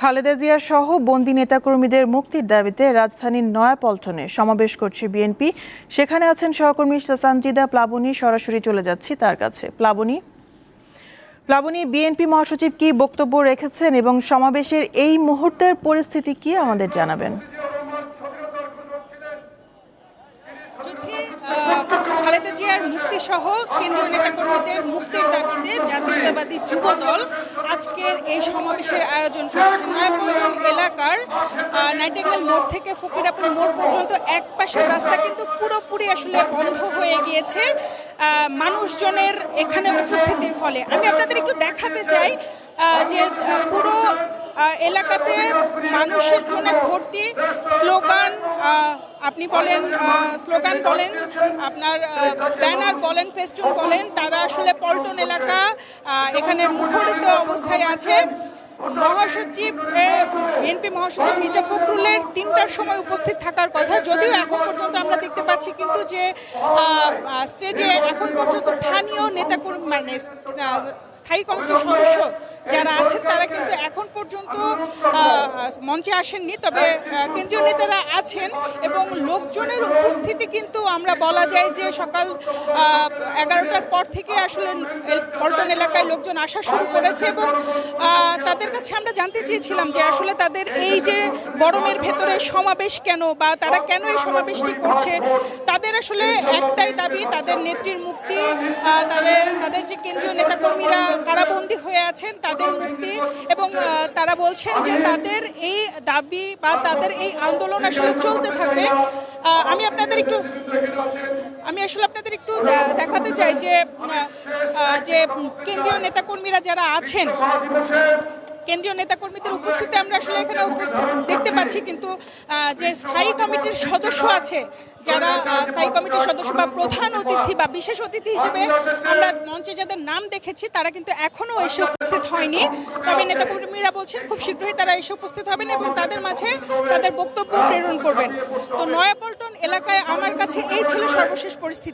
খালেদা জিয়া সহ বন্দী নেতাকর্মীদের মুক্তির দাবিতে রাজধানীর নয়াপল্টনে সমাবেশ করছে বিএনপি। সেখানে আছেন সহকর্মী সানজিদা প্লাবনী। সরাসরি চলে যাচ্ছি তার কাছে। প্লাবনী, বিএনপি মহাসচিব কি বক্তব্য রেখেছেন এবং সমাবেশের এই মুহূর্তের পরিস্থিতি কি আমাদের জানাবেন? খালেদা জিয়ার মুক্তি সহ কেন্দ্রীয় নেতাকর্মীদের মুক্তির দাবিতে জাতীয়তাবাদী যুব দল আজকের এই সমাবেশের আয়োজন করেছে। নয়াপল্টন এলাকার নাইটিঙ্গেল মোড় থেকে ফকিরাপুর মোড় পর্যন্ত এক পাশের রাস্তা কিন্তু পুরোপুরি আসলে বন্ধ হয়ে গিয়েছে মানুষজনের এখানে উপস্থিতির ফলে। আমি আপনাদের একটু দেখাতে চাই যে পুরো এলাকাতে মানুষের জন্য ভর্তি। স্লোগান আপনি বলেন, স্লোগান বলেন, আপনার ব্যানার বলেন, ফেস্টুন বলেন, তারা আসলে পল্টন এলাকা এখানে মুখরিত অবস্থায় আছে। মহাসচিব বিএনপি মহাসচিব মির্জা ফখরুলের ৩টার সময় উপস্থিত থাকার কথা, যদিও এখন পর্যন্ত আমরা দেখতে পাচ্ছি কিন্তু যে স্টেজে এখন পর্যন্ত স্থানীয় নেতাকর্মী মানে স্থায়ী কমিটির সদস্য যারা আছেন তারা কিন্তু এখন পর্যন্ত মঞ্চে আসেননি। তবে কেন্দ্রীয় নেতারা আছেন এবং লোকজনের উপস্থিতি কিন্তু আমরা বলা যায় যে সকাল 11টার পর থেকে আসলে পল্টন এলাকায় লোকজন আসা শুরু করেছে এবং তাদের কাছে আমরা জানতে চেয়েছিলাম যে আসলে তাদের এই যে গরমের ভেতরে সমাবেশ কেন বা তারা কেন এই সমাবেশটি করছে। তাদের আসলে একটাই দাবি, তাদের নেত্রীর মুক্তি, তাদের যে কেন্দ্রীয় নেতাকর্মীরা কারাবন্দী হয়ে আছেন তাদের মুক্তি। এবং তারা বলছেন যে তাদের এই দাবি বা তাদের এই আন্দোলন আসলে চলতে থাকবে। আমি আসলে আপনাদের একটু দেখাতে চাই যে কেন্দ্রীয় নেতাকর্মীরা যারা আছেন, কেন্দ্রীয় নেতাকর্মীদের উপস্থিতি আমরা আসলে এখানে দেখতে পাচ্ছি, কিন্তু যে স্থায়ী কমিটির সদস্য আছে, যারা স্থায়ী কমিটির সদস্য বা প্রধান অতিথি বা বিশেষ অতিথি হিসেবে আমরা মঞ্চে যাদের নাম দেখেছি তারা কিন্তু এখনো এসে উপস্থিত হয়নি। তবে নেতাকর্মীরা বলছেন খুব শীঘ্রই তারা এসে উপস্থিত হবেন এবং তাদের মাঝে তাদের বক্তব্য প্রেরণ করবেন। তো নয়াপল্টন এলাকায় আমার কাছে এই ছিল সর্বশেষ পরিস্থিতি।